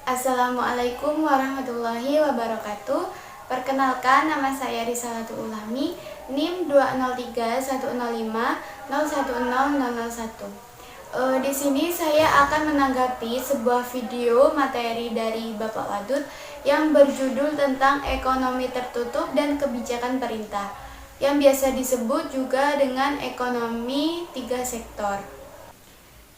Assalamualaikum warahmatullahi wabarakatuh. Perkenalkan, nama saya Risalatul Ulami, NIM 203105001. Di sini saya akan menanggapi sebuah video materi dari Bapak Wadud yang berjudul tentang ekonomi tertutup dan kebijakan pemerintah, yang biasa disebut juga dengan ekonomi tiga sektor.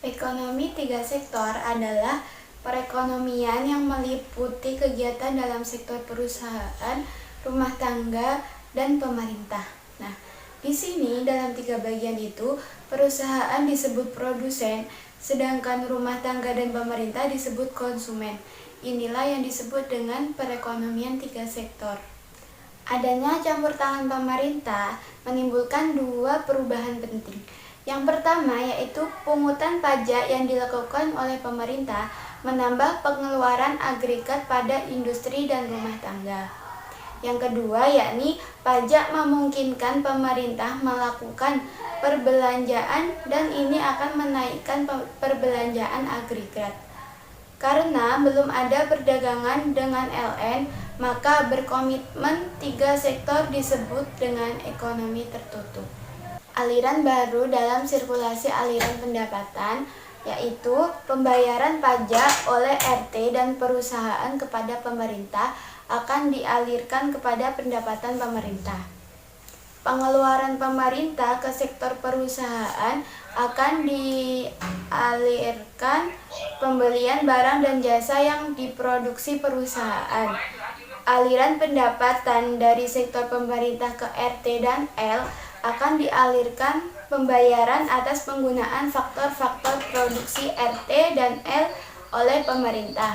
Ekonomi tiga sektor adalah perekonomian yang meliputi kegiatan dalam sektor perusahaan, rumah tangga, dan pemerintah. Nah, di sini dalam tiga bagian itu, perusahaan disebut produsen, sedangkan rumah tangga dan pemerintah disebut konsumen. Inilah yang disebut dengan perekonomian tiga sektor. Adanya campur tangan pemerintah menimbulkan dua perubahan penting. Yang pertama yaitu pungutan pajak yang dilakukan oleh pemerintah menambah pengeluaran agregat pada industri dan rumah tangga. Yang kedua yakni pajak memungkinkan pemerintah melakukan perbelanjaan dan ini akan menaikkan perbelanjaan agregat. Karena belum ada perdagangan dengan LN, maka berkomitmen tiga sektor disebut dengan ekonomi tertutup. Aliran baru dalam sirkulasi aliran pendapatan yaitu pembayaran pajak oleh RT dan perusahaan kepada pemerintah akan dialirkan kepada pendapatan pemerintah. Pengeluaran pemerintah ke sektor perusahaan akan dialirkan pembelian barang dan jasa yang diproduksi perusahaan. Aliran pendapatan dari sektor pemerintah ke RT dan L akan dialirkan pembayaran atas penggunaan faktor-faktor produksi RT dan L oleh pemerintah.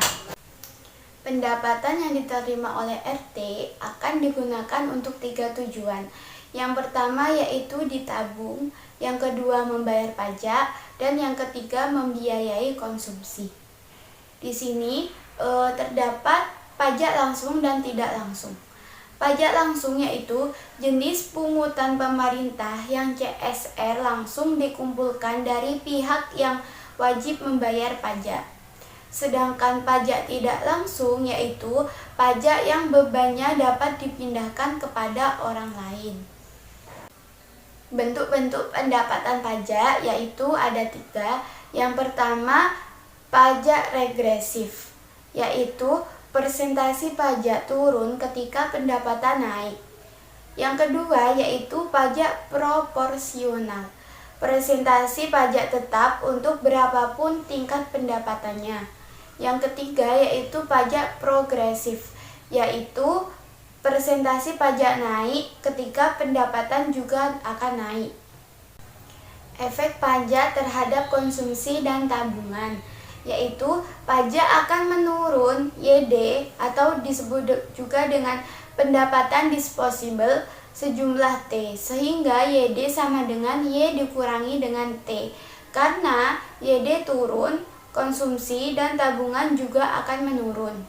Pendapatan yang diterima oleh RT akan digunakan untuk tiga tujuan. Yang pertama yaitu ditabung, yang kedua membayar pajak, dan yang ketiga membiayai konsumsi. Di sini terdapat pajak langsung dan tidak langsung. Pajak langsung yaitu jenis pungutan pemerintah yang CSR langsung dikumpulkan dari pihak yang wajib membayar pajak. Sedangkan pajak tidak langsung yaitu pajak yang bebannya dapat dipindahkan kepada orang lain. Bentuk-bentuk pendapatan pajak yaitu ada tiga. Yang pertama pajak regresif, yaitu persentase pajak turun ketika pendapatan naik. Yang kedua yaitu pajak proporsional, persentase pajak tetap untuk berapapun tingkat pendapatannya. Yang ketiga yaitu pajak progresif, yaitu persentase pajak naik ketika pendapatan juga akan naik. Efek pajak terhadap konsumsi dan tabungan, yaitu pajak akan menurun YD atau disebut juga dengan pendapatan disposable sejumlah T, sehingga YD sama dengan Y dikurangi dengan T. Karena YD turun, konsumsi dan tabungan juga akan menurun.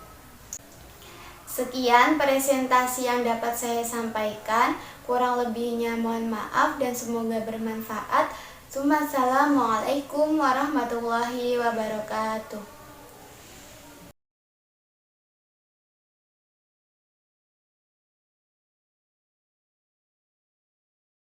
Sekian presentasi yang dapat saya sampaikan, kurang lebihnya mohon maaf dan semoga bermanfaat. Assalamualaikum warahmatullahi wabarakatuh.